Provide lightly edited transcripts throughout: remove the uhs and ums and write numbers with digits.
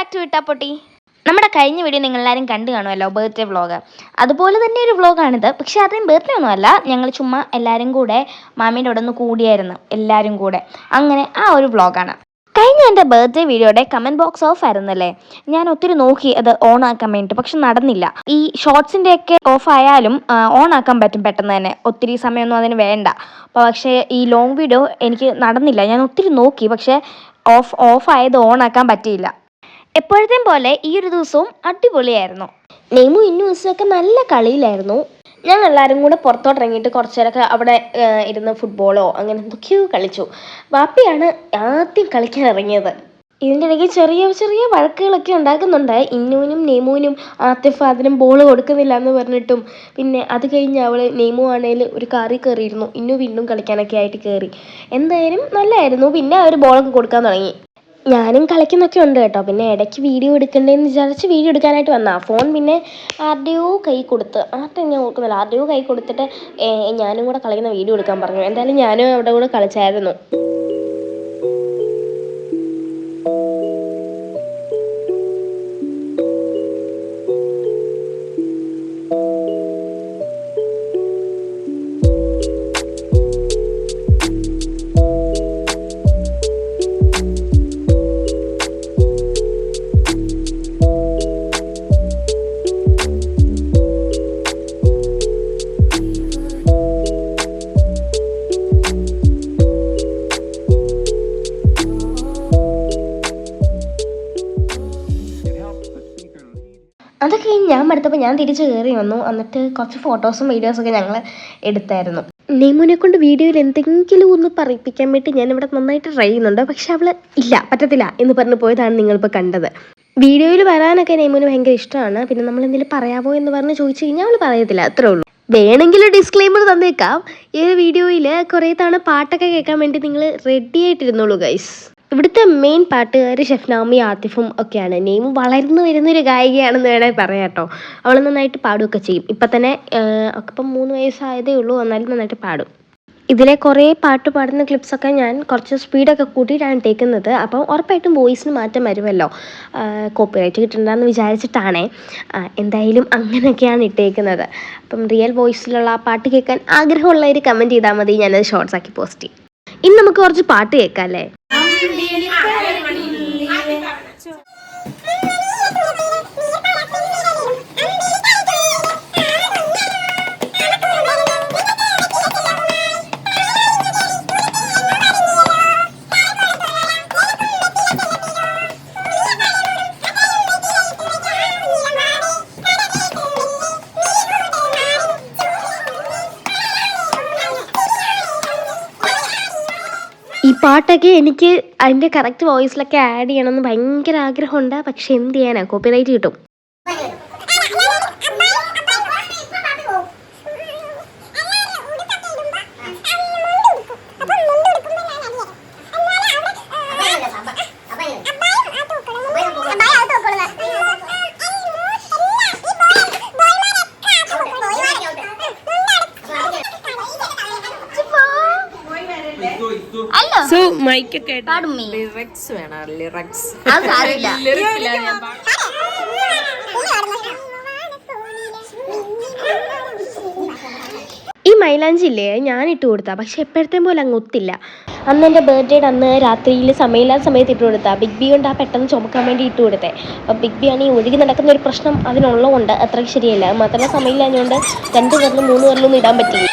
Back to വിട്ടാപ്പൊട്ടി. നമ്മുടെ കഴിഞ്ഞ video നിങ്ങളെല്ലാവരും കണ്ടു കാണുമല്ലോ, ബർത്ത്ഡേ വ്ളോഗ്. അതുപോലെ തന്നെ ഒരു വ്ളോഗാണിത്. പക്ഷേ അത്രയും ബർത്ത്ഡേ ഒന്നുമല്ല, ഞങ്ങൾ ചുമ്മാ എല്ലാവരും കൂടെ മാമീൻ്റെ അവിടെ ഒന്ന് കൂടിയായിരുന്നു എല്ലാവരും കൂടെ. അങ്ങനെ ആ ഒരു വ്ളോഗാണ്. കഴിഞ്ഞ എൻ്റെ ബർത്ത്ഡേ വീഡിയോയുടെ കമൻറ്റ് ബോക്സ് ഓഫ് ആയിരുന്നല്ലേ. ഞാൻ ഒത്തിരി നോക്കി അത് ഓൺ ആക്കാൻ വേണ്ടിയിട്ട്, പക്ഷെ നടന്നില്ല. ഈ ഷോർട്സിൻ്റെയൊക്കെ ഓഫ് ആയാലും ഓൺ ആക്കാൻ പറ്റും പെട്ടെന്ന് തന്നെ, ഒത്തിരി സമയമൊന്നും അതിന് വേണ്ട. അപ്പോൾ പക്ഷേ ഈ ലോങ് വീഡിയോ എനിക്ക് നടന്നില്ല. ഞാൻ ഒത്തിരി നോക്കി, പക്ഷേ ഓഫായത് ഓൺ ആക്കാൻ പറ്റിയില്ല. എപ്പോഴത്തെയും പോലെ ഈ ഒരു ദിവസവും അടിപൊളിയായിരുന്നു. നെയ്മു ഇന്നു ദിവസമൊക്കെ നല്ല കളിയിലായിരുന്നു. ഞങ്ങൾ എല്ലാവരും കൂടെ പുറത്തോട്ടിറങ്ങിയിട്ട് കുറച്ച് നേരമൊക്കെ അവിടെ ഇരുന്ന് ഫുട്ബോളോ അങ്ങനെ എന്തൊക്കെയോ കളിച്ചു. വാപ്പിയാണ് ആദ്യം കളിക്കാൻ ഇറങ്ങിയത്. ഇതിൻ്റെ ഇടയ്ക്ക് ചെറിയ ചെറിയ വഴക്കുകളൊക്കെ ഉണ്ടാക്കുന്നുണ്ട്. ഇന്നുവിനും നെയ്മുവിനും ആത്തിഫ് അതിനും ബോൾ കൊടുക്കുന്നില്ല എന്ന് പറഞ്ഞിട്ടും. പിന്നെ അത് കഴിഞ്ഞ് നെയ്മു ആണെങ്കിൽ ഒരു കാറി കയറിയിരുന്നു. ഇന്നു വീണ്ടും കളിക്കാനൊക്കെ ആയിട്ട് കയറി. എന്തായാലും നല്ലതായിരുന്നു. പിന്നെ അവർ ബോളൊക്കെ കൊടുക്കാൻ തുടങ്ങി. ഞാനും കളിക്കുന്നൊക്കെ ഉണ്ട് കേട്ടോ. പിന്നെ ഇടയ്ക്ക് വീഡിയോ എടുക്കണ്ടേന്ന് വിചാരിച്ച് വീഡിയോ എടുക്കാനായിട്ട് വന്നാൽ ഫോൺ പിന്നെ ആരുടെയോ കൈ കൊടുത്ത്, ആരുടെയും ഞാൻ ഓർക്കുന്നില്ല, ആരുടെയോ കൈ കൊടുത്തിട്ട് ഞാനും കൂടെ കളിക്കുന്ന വീഡിയോ എടുക്കാൻ പറഞ്ഞു. എന്തായാലും ഞാനും അവിടെ കൂടെ കളിച്ചായിരുന്നു. അതൊക്കെ കഴിഞ്ഞ് ഞാൻ എടുത്തപ്പോൾ ഞാൻ തിരിച്ച് കയറി വന്നു. എന്നിട്ട് കുറച്ച് ഫോട്ടോസും വീഡിയോസൊക്കെ ഞങ്ങൾ എടുത്തായിരുന്നു. നെയ്മുനെ കൊണ്ട് വീഡിയോയിൽ എന്തെങ്കിലും ഒന്ന് പറയിപ്പിക്കാൻ വേണ്ടി ഞാനിവിടെ നന്നായിട്ട് ട്രൈ ചെയ്യുന്നുണ്ട്. പക്ഷെ അവൾ ഇല്ല, പറ്റത്തില്ല എന്ന് പറഞ്ഞ് പോയതാണ് നിങ്ങളിപ്പോൾ കണ്ടത്. വീഡിയോയിൽ വരാനൊക്കെ നെയ്മുന് ഭയങ്കര ഇഷ്ടമാണ്. പിന്നെ നമ്മൾ എന്തെങ്കിലും പറയാമോ എന്ന് പറഞ്ഞ് ചോദിച്ചു കഴിഞ്ഞാൽ അവൾ പറയത്തില്ല, അത്രേ ഉള്ളൂ. വേണമെങ്കിൽ ഡിസ്ക്ലെയിമർ തന്നേക്കാം, ഈ ഒരു വീഡിയോയിൽ കുറേ തവണ പാട്ടൊക്കെ കേൾക്കാൻ വേണ്ടി നിങ്ങൾ റെഡി ആയിട്ടിരുന്നോളൂ ഗൈസ്. ഇവിടുത്തെ മെയിൻ പാട്ടുകാർ ഷെഫ്നാമി, ആത്തിഫും ഒക്കെയാണ്. നെയ്മു വളർന്നു വരുന്നൊരു ഗായികയാണെന്ന് വേണമെങ്കിൽ പറയാം കേട്ടോ. അവൾ നന്നായിട്ട് പാടുകയൊക്കെ ചെയ്യും. ഇപ്പം തന്നെ ഇപ്പം 3 വയസ്സായതേ ഉള്ളൂ, എന്നാലും നന്നായിട്ട് പാടും. ഇതിലെ കുറേ പാട്ട് പാടുന്ന ക്ലിപ്സൊക്കെ ഞാൻ കുറച്ച് സ്പീഡൊക്കെ കൂട്ടിയിട്ടാണ് ഇട്ടേക്കുന്നത്. അപ്പം ഉറപ്പായിട്ടും വോയിസിന് മാറ്റം വരുമല്ലോ, കോപ്പിറൈറ്റ് കിട്ടണ്ടെന്ന് വിചാരിച്ചിട്ടാണേ. എന്തായാലും അങ്ങനെയൊക്കെയാണ് ഇട്ടേക്കുന്നത്. അപ്പം റിയൽ വോയിസിലുള്ള ആ പാട്ട് കേൾക്കാൻ ആഗ്രഹമുള്ളവർ കമൻറ്റ് ചെയ്താൽ മതി, ഞാനത് ഷോർട്സ് ആക്കി പോസ്റ്റ് ചെയ്യും. ഇനി നമുക്ക് കുറച്ച് പാട്ട് കേൾക്കാം അല്ലേ. ഈ പാട്ടൊക്കെ എനിക്ക് അതിൻ്റെ കറക്റ്റ് വോയിസിലൊക്കെ ആഡ് ചെയ്യണമെന്ന് ഭയങ്കര ആഗ്രഹമുണ്ട്. പക്ഷെ എന്ത് ചെയ്യാനാ, കോപ്പിറൈറ്റ് കിട്ടും. സോ മൈക്കൊക്കെ ലിറിക്സ് വേണം, ലിറിക്സ്. ഈ മൈലാഞ്ചില്ലേ ഞാൻ ഇട്ട് കൊടുത്താ, പക്ഷെ എപ്പോഴത്തെ പോലെ അങ്ങ് ഒത്തില്ല. അന്ന് എൻ്റെ ബർത്ത്ഡേയുടെ അന്ന് രാത്രിയിൽ സമയമില്ലാത്ത സമയത്ത് ഇട്ട് കൊടുത്താൽ ബിഗ് ബി കൊണ്ട് ആ പെട്ടെന്ന് ചുമക്കാൻ വേണ്ടി ഇട്ട് കൊടുത്തേ. അപ്പോൾ ബിഗ് ബി ആണെങ്കിൽ ഒഴുകി നടക്കുന്ന ഒരു പ്രശ്നം അതിനുള്ളതുകൊണ്ട് അത്രയ്ക്ക് ശരിയല്ല. മാത്രമല്ല സമയമില്ലാഞ്ഞുകൊണ്ട് 2 വിരലും 3 വിരലൊന്നും ഇടാൻ പറ്റില്ല.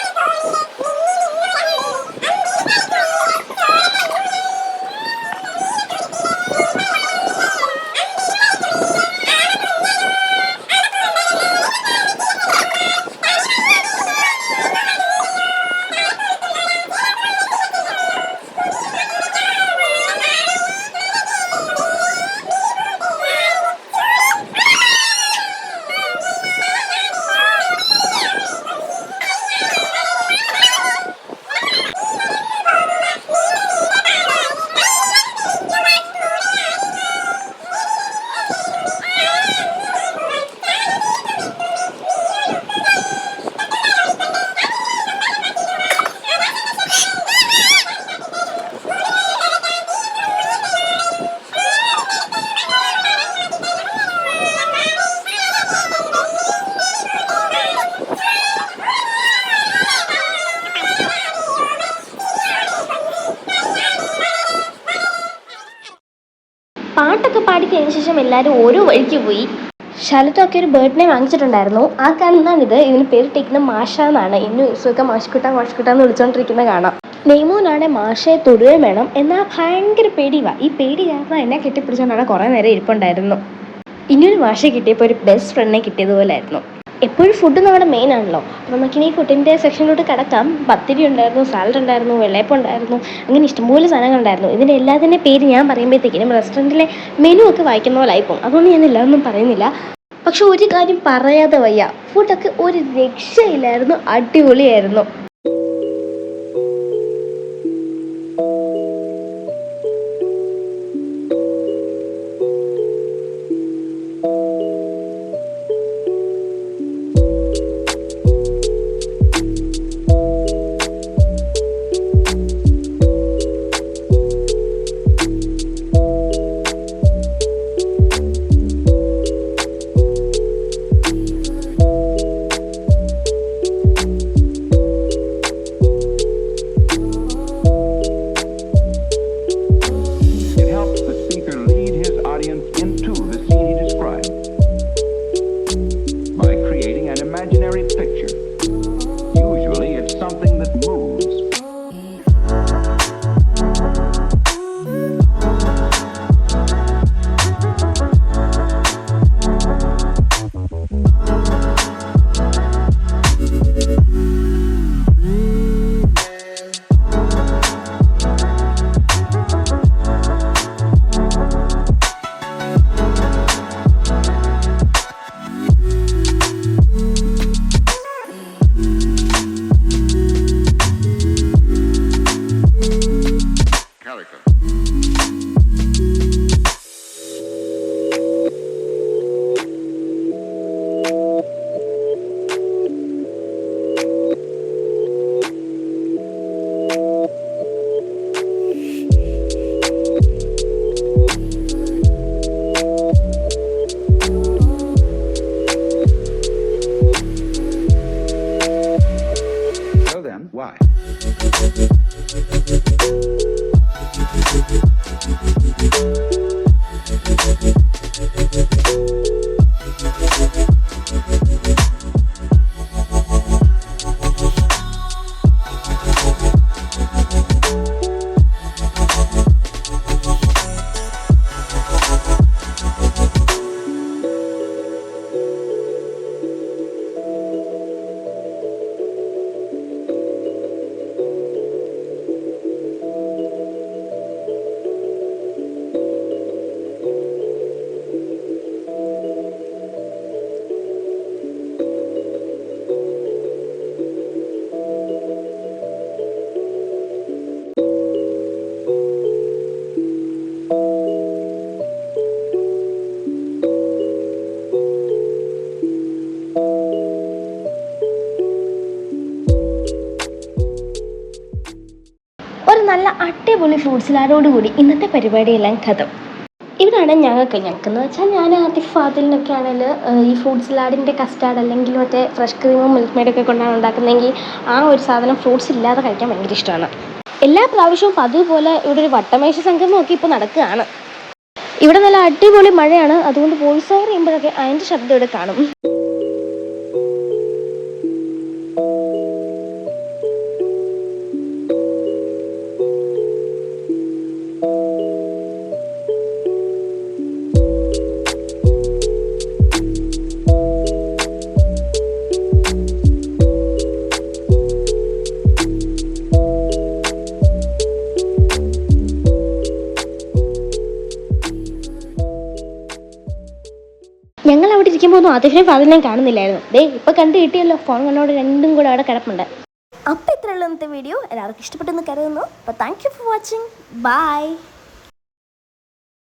കഴിഞ്ഞ ശേഷം എല്ലാവരും ഓരോ വഴിക്ക് പോയി. ഷാലറ്റൊക്കെ ഒരു ബർത്ത്ഡേ വാങ്ങിച്ചിട്ടുണ്ടായിരുന്നു. ആ കാണുന്നതാണിത്. ഇതിന് പേരിട്ടിരിക്കുന്ന മാഷ എന്നാണ്. ഇന്നും ഇസുമൊക്കെ മാഷ്കുട്ട എന്ന് വിളിച്ചുകൊണ്ടിരിക്കുന്നത് കാണാം. നെയ്മൂനാണെ മാഷയെ തൊടുകയും വേണം. എന്നാൽ ഭയങ്കര പേടിയുവാ. ഈ പേടി കാരണം എന്നെ കെട്ടിപ്പിടിച്ചുകൊണ്ടാണ് കുറേ നേരം ഇരിപ്പുണ്ടായിരുന്നു. ഇനിയൊരു മാഷയെ കിട്ടിയപ്പോൾ ഒരു ബെസ്റ്റ് ഫ്രണ്ടിനെ കിട്ടിയതുപോലെ ആയിരുന്നു. എപ്പോഴും ഫുഡ് നമ്മുടെ മെയിൻ ആണല്ലോ. അപ്പോൾ നമുക്കിനി ഫുഡിൻ്റെ സെക്ഷനിലോട്ട് കിടക്കാം. പത്തിരി ഉണ്ടായിരുന്നു, സാലഡ് ഉണ്ടായിരുന്നു, വെള്ളയപ്പം ഉണ്ടായിരുന്നു, അങ്ങനെ ഇഷ്ടംപോലെ സാധനങ്ങളുണ്ടായിരുന്നു. ഇതിൻ്റെ എല്ലാത്തിൻ്റെ പേര് ഞാൻ പറയുമ്പോഴത്തേക്കിനും റെസ്റ്റോറൻറ്റിലെ മെനു ഒക്കെ വായിക്കുന്ന പോലെ ആയിപ്പോകും. അതുകൊണ്ട് ഞാൻ എല്ലാവരും പറയുന്നില്ല. പക്ഷെ ഒരു കാര്യം പറയാതെ വയ്യ, ഫുഡൊക്കെ ഒരു രക്ഷയില്ലായിരുന്നു. അടിപൊളിയായിരുന്നു. Why? നല്ല അടിപൊളി ഫ്രൂട്ട് സലാഡോടുകൂടി ഇന്നത്തെ പരിപാടിയെല്ലാം കഥം. ഇവിടാണ് ഞങ്ങൾക്കെന്ന് വെച്ചാൽ ഞാൻ ആദ്യം ഫാദിലിനൊക്കെ ആണെങ്കിൽ ഈ ഫ്രൂട്ട് സലാഡിൻ്റെ കസ്റ്റാർഡ് അല്ലെങ്കിൽ മറ്റേ ഫ്രഷ് ക്രീമും മിൽക്ക് മെയ്ഡൊക്കെ കൊണ്ടാണ് ഉണ്ടാക്കുന്നതെങ്കിൽ ആ ഒരു സാധനം ഫ്രൂട്ട്സ് ഇല്ലാതെ കഴിക്കാൻ ഭയങ്കര ഇഷ്ടമാണ്. എല്ലാ പ്രാവശ്യവും അതുപോലെ ഇവിടെ ഒരു വട്ടമേശ സംഗമമൊക്കെ ഇപ്പോൾ നടക്കുകയാണ്. ഇവിടെ നല്ല അടിപൊളി മഴയാണ്. അതുകൊണ്ട് വോയിസ് ഓവർ ചെയ്യുമ്പോഴൊക്കെ അതിൻ്റെ ശബ്ദം ഇവിടെ കാണും. ഞങ്ങൾ അവിടെ ഇരിക്കുമ്പോൾ ഒന്നും ആതിഫിനെ ഫാദിലിനെയും കാണുന്നില്ലായിരുന്നു. ദേ ഇപ്പം കണ്ടു കിട്ടിയല്ലോ, ഫോൺ കണ്ടോടെ രണ്ടും കൂടെ അവിടെ കിടപ്പുണ്ട്. അപ്പോൾ ഇത്രയുള്ള ഇന്നത്തെ വീഡിയോ എല്ലാവർക്കും ഇഷ്ടപ്പെട്ടെന്ന് കരുതുന്നു. അപ്പോൾ thank you for watching. By.